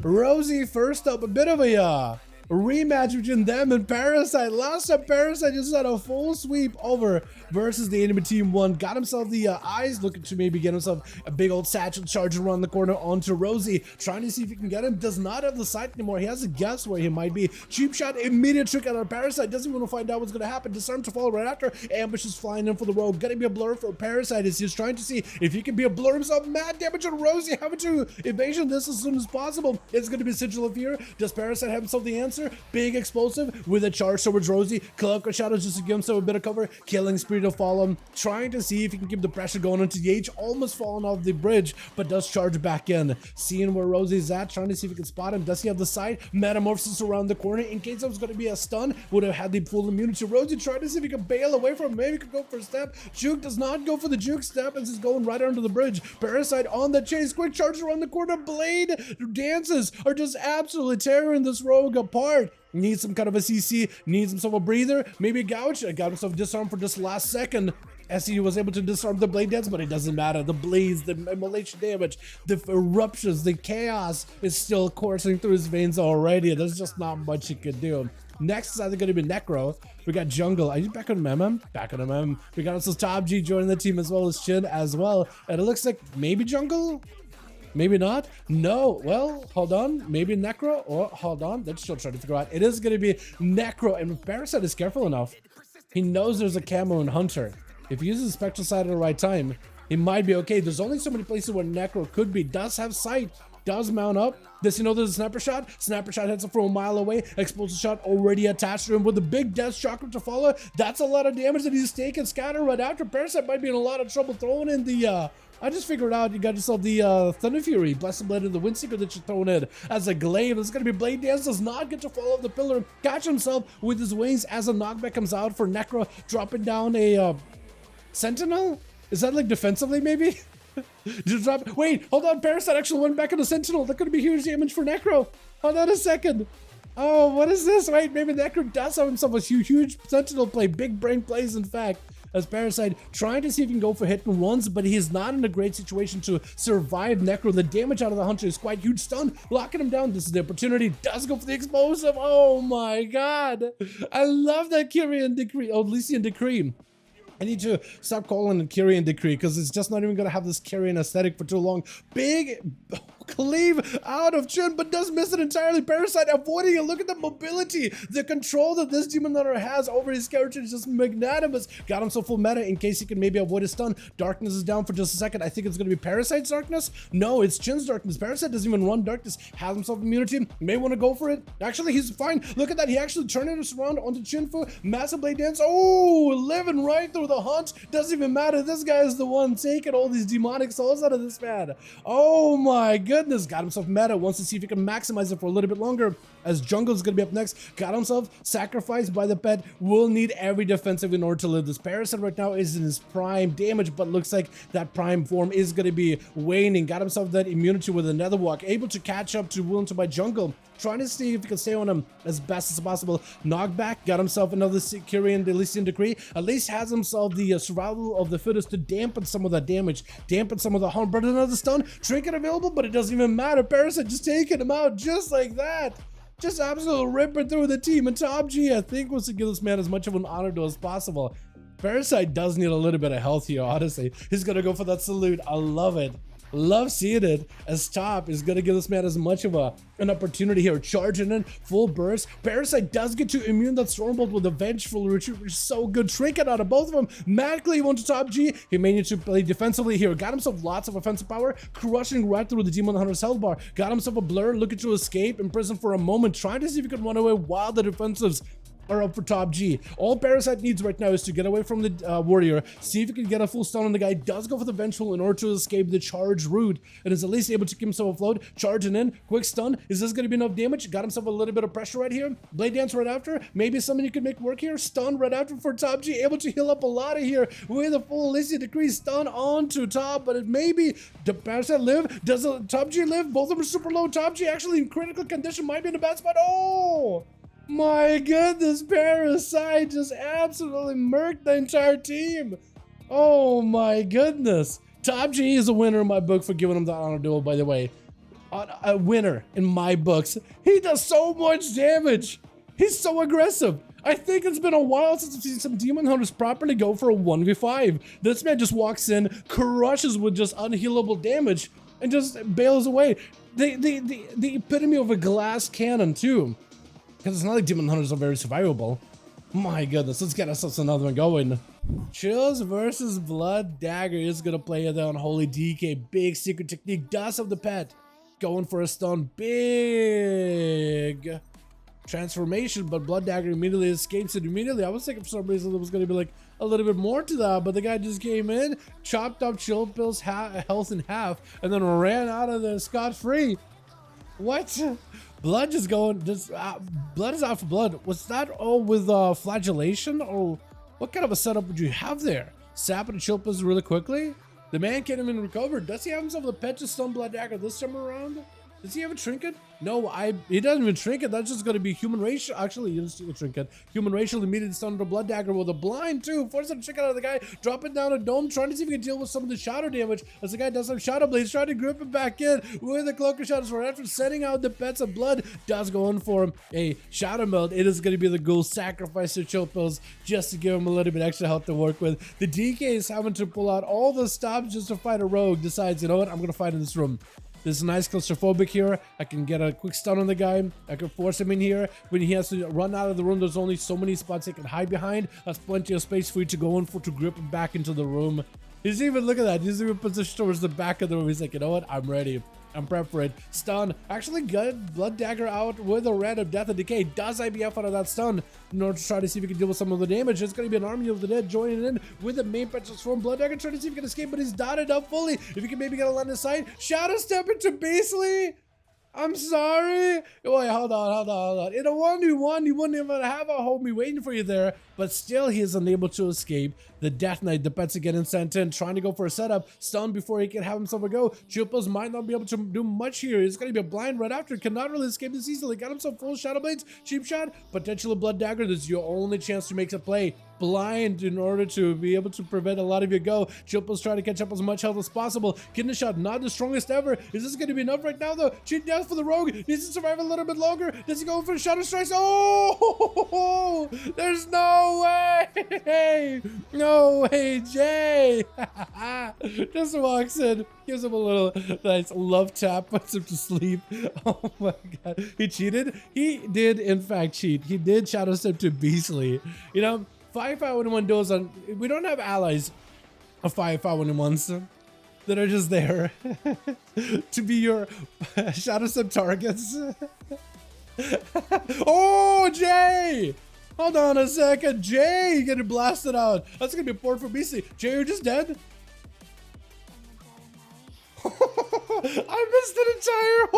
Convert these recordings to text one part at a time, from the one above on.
Rosie first up, a bit of a rematch between them and Parasite. Last time Parasite just had a full sweep over versus the enemy team one. Got himself the eyes, looking to maybe get himself a big old satchel charge around the corner onto Rosie. Trying to see if he can get him. Does not have the sight anymore. He has a guess where he might be. Cheap shot, immediate trick out of Parasite. Doesn't even want to find out what's going to happen. Disarm to follow right after. Ambush is flying in for the rogue. Gonna be a blur for Parasite as he's trying to see if he can be a blur himself. Mad damage on Rosie. Having to evasion this as soon as possible. It's going to be Sigil of Fear. Does Parasite have himself the answer? Big explosive with a charge towards Rosie. Cloak of Shadows just to give himself a bit of cover. Killing Spree to follow him. Trying to see if he can keep the pressure going into Yage. Almost falling off the bridge, but does charge back in. Seeing where Rosie's at. Trying to see if he can spot him. Does he have the sight? Metamorphosis around the corner. In case it was going to be a stun, would have had the full immunity. Rosie trying to see if he can bail away from him. Maybe he could go for a step. Juke does not go for the juke step as he's going right under the bridge. Parasite on the chase. Quick charge around the corner. Blade dances are just absolutely tearing this rogue apart. Needs some kind of a CC, needs himself a breather, maybe a gouge. Got himself disarmed for just last second as he was able to disarm the blade dance, but it doesn't matter. The blades, the immolation damage, the eruptions, the chaos is still coursing through his veins already. There's just not much he could do. Next is either going to be Necro. We got Jungle. Are you back on MM? Back on MM. We got also Top G joining the team as well as Chin as well. And it looks like maybe Jungle? Maybe not. No. Well, hold on. Maybe Necro. Or hold on. Let's still try to figure out. It is going to be Necro. And if Parasite is careful enough, he knows there's a camo in Hunter. If he uses Spectral Sight at the right time, he might be okay. There's only so many places where Necro could be. Does have sight. Does mount up. Does he know there's a sniper shot? Sniper shot hits him from a mile away. Explosive shot already attached to him with a big death chakra to follow. That's a lot of damage that he's taking. Scatter right after. Parasite might be in a lot of trouble throwing in the I just figured out you got yourself the Thunder Fury, Blessed Blade of the Windseeker that you're throwing in as a glaive. It's going to be Blade Dance, does not get to fall off the pillar. Catch himself with his wings as a knockback comes out for Necro, dropping down a Sentinel? Is that like defensively maybe? Just drop. Wait, hold on. Parasite actually went back into Sentinel. That could be huge damage for Necro. Hold on a second. Oh, what is this? Wait, maybe Necro does have himself a huge Sentinel play. Big brain plays, in fact. As Parasite trying to see if he can go for hit and runs, but he is not in a great situation to survive Necro. The damage out of the Hunter is quite huge. Stun, locking him down. This is the opportunity. Does go for the explosive. Oh my god. I love that Kyrian Decree. Oh, Lycian Decree. I need to stop calling it Kyrian Decree because it's just not even going to have this Kyrian aesthetic for too long. Big cleave out of Chin, but does miss it entirely. Parasite avoiding it. Look at the mobility. The control that this Demon Hunter has over his character is just magnanimous. Got himself full meta in case he can maybe avoid a stun. Darkness is down for just a second. I think it's going to be Parasite's Darkness. No, it's Chin's Darkness. Parasite doesn't even run Darkness. Has himself immunity. May want to go for it. Actually, he's fine. Look at that. He actually turned it around onto Chinfu. Massive Blade Dance. Oh, living right through the hunt. Doesn't even matter. This guy is the one taking all these demonic souls out of this man. Oh my goodness. Got himself meta. Wants to see if he can maximize it for a little bit longer as Jungle's going to be up next. Got himself sacrificed by the pet. Will need every defensive in order to live. This Parasite right now is in his prime damage, but looks like that prime form is going to be waning. Got himself that immunity with another walk. Able to catch up to Will to by Jungle. Trying to see if he can stay on him as best as possible. Knockback. Got himself another Kyrian Elysian Decree. At least has himself the survival of the fittest to dampen some of that damage. Dampen some of the harm. But another stun. Trinket available, but it doesn't even matter. Parasite just taking him out just like that. Just absolutely ripping through the team. And Top G, I think, wants to give this man as much of an honor to as possible. Parasite does need a little bit of health here, honestly. He's going to go for that salute. I love it. Love seeing it as Top is going to give this man as much of an opportunity here. Charging in, full burst. Parasite does get to immune that Stormbolt with a Vengeful Retreat, which is so good. Trinket out of both of them. Mad Cleave onto Top G. He may need to play defensively here. Got himself lots of offensive power, crushing right through the Demon Hunter's health bar. Got himself a blur, looking to escape, imprisoned for a moment, trying to see if he can run away while the defensives are up for Top G. All Parasite needs right now is to get away from the warrior, see if he can get a full stun on the guy. Does go for the Vengeful in order to escape the charge route, and is at least able to keep himself afloat. Charging in, quick stun. Is this going to be enough damage? Got himself a little bit of pressure right here. Blade Dance right after. Maybe something you could make work here. Stun right after for Top G. Able to heal up a lot of here with a full Elysian Decree. Stun onto Top, but it maybe the Parasite live. Does Top G live? Both of them are super low. Top G actually in critical condition, might be in a bad spot. Oh! My goodness, Parasite just absolutely murked the entire team. Oh my goodness. Top G is a winner in my book for giving him the honor duel, by the way. a winner in my books. He does so much damage. He's so aggressive. I think it's been a while since I've seen some Demon Hunters properly go for a 1v5. This man just walks in, crushes with just unhealable damage, and just bails away. The epitome of a glass cannon too. Because it's not like Demon Hunters are very survivable. My goodness, let's get ourselves another one going. Chills versus Blood Dagger is gonna play it on Holy DK. Big secret technique, does have the pet. Going for a stun, big transformation, but Blood Dagger immediately escapes it immediately. I was thinking for some reason there was gonna be like a little bit more to that, but the guy just came in, chopped up Chill Pill's health in half, and then ran out of there scot-free. What? Blood just going, blood is out for blood. Was that all with flagellation, or what kind of a setup would you have there? Sapping Chill Pills really quickly? The man can't even recover. Does he have himself a pet to stun Blood Dagger this time around? Does he have a trinket? No, he doesn't even trinket. That's just going to be human racial. Actually, he doesn't a trinket. Human racial immediately stunned the Blood Dagger with a blind too. Force him to check out of the guy. Drop it down a dome. Trying to see if he can deal with some of the shadow damage. As the guy does some shadow blades. Trying to grip it back in with the cloak of shadows. Right after setting out the pets of blood. Does go in for him a shadow meld. It is going to be the ghoul sacrifice to Chill Pills just to give him a little bit extra health to work with. The DK is having to pull out all the stops just to fight a rogue. Decides, you know what? I'm going to fight in this room. This is nice claustrophobic here. I can get a quick stun on the guy. I can force him in here. When he has to run out of the room, there's only so many spots he can hide behind. That's plenty of space for you to go in for to grip him back into the room. He's even, look at that. He's even positioned towards the back of the room. He's like, you know what? I'm ready. I'm prepped for it. Stun. Actually good. Blood Dagger out with a random Death and Decay. Does IBF out of that stun in order to try to see if he can deal with some of the damage. It's going to be an army of the dead joining in with the main patches from Blood Dagger. Trying to see if he can escape, but he's dotted up fully. If he can maybe get a line of sight. Shadow Step into Beastly. I'm sorry. Wait, hold on. In a 1v1, you wouldn't even have a homie waiting for you there, but still he is unable to escape. The Death Knight, the pets again sent in, trying to go for a setup, stun before he can have himself a go. Chill Pills might not be able to do much here. He's going to be a blind right after. Cannot really escape this easily. Got himself full Shadow Blades, cheap shot, potential Blood Dagger. This is your only chance to make a play. Blind in order to be able to prevent a lot of your go. Chill Pills trying to catch up as much health as possible. Kidney shot, not the strongest ever. Is this going to be enough right now though? Cheat death for the rogue. Needs to survive a little bit longer. Does he go for Shadow Strikes? Oh, there's no way. No way, Jay. Just walks in, gives him a little nice love tap, puts him to sleep. Oh my god. He cheated? He did in fact cheat. He did Shadow Step to Beastly. You know, 5v5 1v1 Duels on, we don't have allies of 5v5 1v1s that are just there to be your Shadow Step targets. Oh, Jay! Hold on a second. Jay getting blasted out. That's gonna be a port for BC. Jay, you're just dead? I missed an entire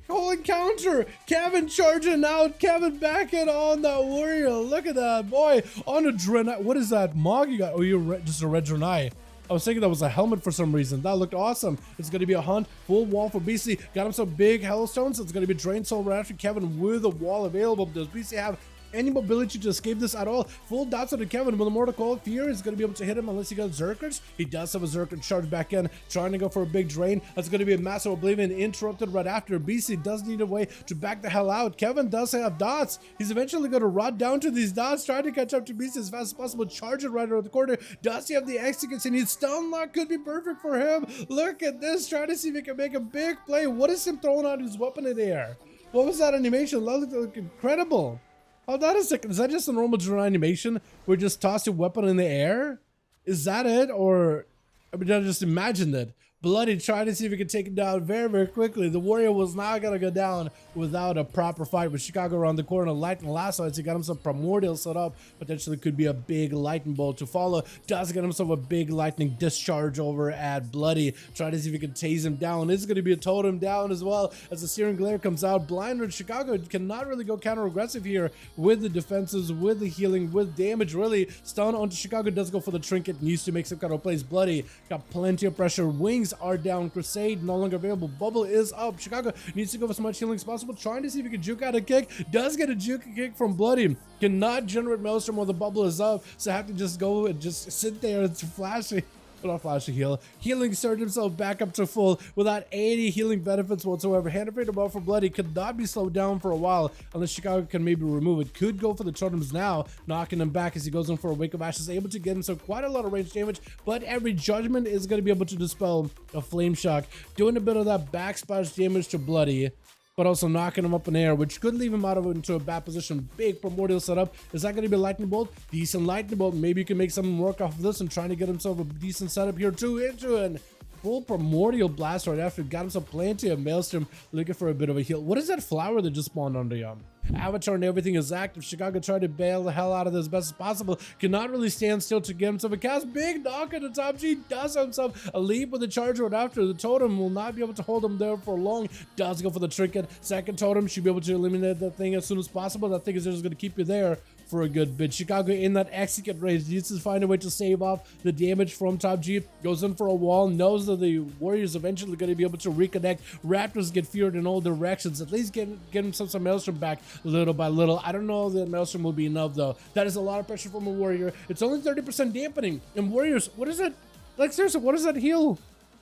whole encounter. Kevin charging out. Kevin backing on that warrior. Look at that, boy. On a Draenei. What is that mog you got? Oh, you're just a red Draenei. I was thinking that was a helmet for some reason. That looked awesome. It's going to be a hunt. Full wall for BC. Got him some big Hellstones. It's going to be Drain Soul right after Kevin with a wall available. Does BC have any mobility to escape this at all? Full dots on the Kevin with a Mortal Coil. Fear is going to be able to hit him unless he got Zerkers. He does have a Zerker charge back in, trying to go for a big drain. That's going to be a massive Oblivion interrupted right after. BC does need a way to back the hell out. Kevin does have dots. He's eventually going to rot down to these dots, trying to catch up to BC as fast as possible. Charge it right around the corner. Does he have the executes? He needs stun lock. Could be perfect for him. Look at this. Trying to see if he can make a big play. What is him throwing out his weapon in the air? What was that animation? That looked incredible. Hold on a second. Is that just a normal drone animation where you just toss your weapon in the air? Is that it? Or I mean, I just imagined it. Bloody trying to see if he could take him down very, very quickly. The warrior was not going to go down without a proper fight with Chicago around the corner. Lightning lasso as he got himself primordial set up. Potentially could be a big lightning bolt to follow. Does get himself a big lightning discharge over at Bloody. Trying to see if he can tase him down. This is going to be a totem down as well as the Searing Glare comes out. Blind Chicago cannot really go counter aggressive here with the defenses, with the healing, with damage. Really stun onto Chicago. Does go for the trinket. Needs to make some kind of plays. Bloody got plenty of pressure. Wings are down. Crusade no longer available. Bubble is up. Chicago needs to go for as much healing as possible. Trying to see if he can juke out a kick. Does get a juke kick from Bloody. Cannot generate Maelstrom while the bubble is up. So have to just go and just sit there. It's flashing. without flash to heal. Healing surged himself back up to full without any healing benefits whatsoever. Hand of Fate above for Bloody could not be slowed down for a while unless Chicago can maybe remove it. Could go for the totems now, knocking him back as he goes in for a Wake of Ashes, able to get himself quite a lot of range damage, but every judgment is going to be able to dispel a flame shock, doing a bit of that backsplash damage to Bloody, but also knocking him up in the air, which could leave him out of into a bad position. Big primordial setup. Is that going to be a lightning bolt? Decent lightning bolt. Maybe you can make something work off of this and trying to get himself a decent setup here too. Into an full primordial blast right after. Got himself plenty of maelstrom, looking for a bit of a heal. What is that flower that just spawned on the Avatar and everything is active. Chicago tried to bail the hell out of this as best as possible. Cannot really stand still to get himself a cast. Big knock at the top G. Does himself a leap with the charge right after. The totem will not be able to hold him there for long. Does go for the trinket. Second totem should be able to eliminate that thing as soon as possible. That thing is just going to keep you there for a good bit. Chicago in that execute range needs to find a way to save off the damage from top G. Goes in for a wall. Knows that the Warriors eventually going to be able to reconnect. Raptors get feared in all directions. At least get himself some maelstrom back little by little. I don't know that maelstrom will be enough though. That is a lot of pressure from a Warrior. It's only 30% dampening. And Warriors, what is it? Like seriously, what is that heal?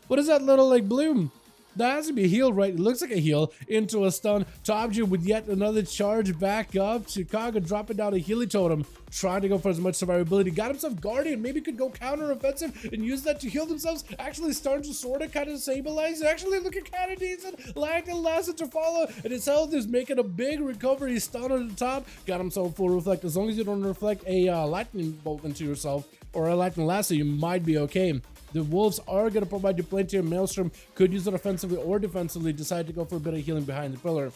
What is that little like bloom? That has to be a heal, right? It looks like a heal into a stun. Topju with yet another charge back up. Chicago dropping down a Healy totem, trying to go for as much survivability. Got himself Guardian. Maybe could go counter offensive and use that to heal themselves. Actually starting to sort of kind of stabilize. Actually looking kind of decent. Lagged and lasted to follow. And his health is making a big recovery. Stun at the top. Got himself full reflect. As long as you don't reflect a lightning bolt into yourself or a lightning lasso, you might be okay. The Wolves are going to provide you plenty of maelstrom. Could use it offensively or defensively. Decide to go for a bit of healing behind the pillar.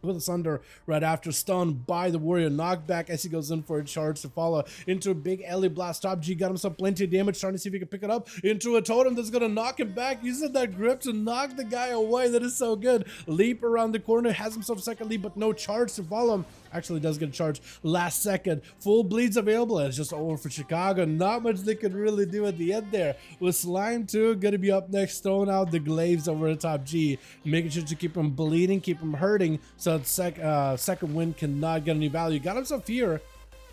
With a Sunder right after, stunned by the Warrior, knocked back as he goes in for a charge to follow into a big Ellie blast. Top G got himself plenty of damage, trying to see if he can pick it up into a totem that's gonna knock him back, using that grip to knock the guy away. That is so good. Leap around the corner, has himself second leap, but no charge to follow him. Actually does get a charge last second. Full bleeds available. It's just over for Chicago. Not much they could really do at the end there. With Slime 2 gonna be up next, throwing out the glaives over the top G, making sure to keep him bleeding, keep him hurting, so that second win cannot get any value. Got himself here.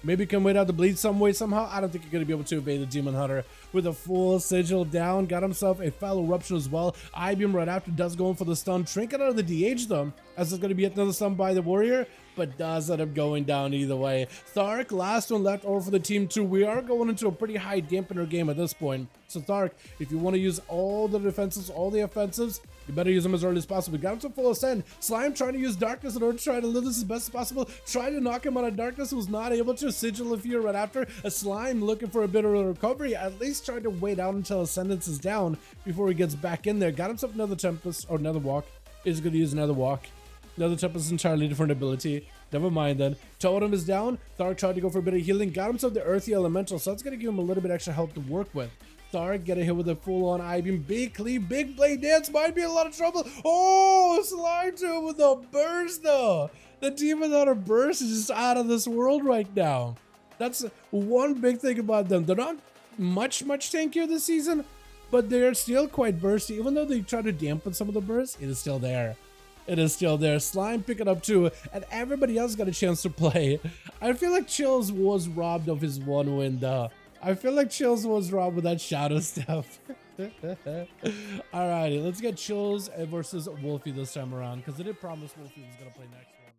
Maybe can wait out the bleed some way somehow. I don't think you're going to be able to evade the Demon Hunter with a full sigil down. Got himself a Foul Eruption as well. I-Beam right after, does go in for the stun. Trinket out of the DH though, as it's going to be another stun by the Warrior, but does end up going down either way. Thark, last one left over for the team 2. We are going into a pretty high dampener game at this point. So Thark, if you want to use all the defenses, all the offensives, you better use them as early as possible. We got him to full ascend. Slime trying to use darkness in order to try to live this as best as possible. Trying to knock him out of darkness, was not able to. Sigil of Fear right after. A Slime looking for a bit of a recovery. At least tried to wait out until Ascendance is down before he gets back in there. Got himself another Tempest, or another Walk. Is going to use another Walk. Another Tempest is entirely different ability. Never mind then. Totem is down. Thark tried to go for a bit of healing. Got himself the Earthy Elemental, so that's going to give him a little bit extra help to work with. Thark get a hit with a full-on I-Beam. Big cleave, big blade dance. Might be a lot of trouble. Oh, Slime 2 with a burst though. The Demon Hunter burst is just out of this world right now. That's one big thing about them. They're not much tankier this season, but they're still quite bursty. Even though they try to dampen some of the burst, it is still there. It is still there. Slime pick it up too, and everybody else got a chance to play. I feel like Chills was robbed of his one win though. I feel like Chills was robbed with that shadow stuff. Alrighty, let's get Chills versus Wolfie this time around, because I did promise Wolfie was going to play next one.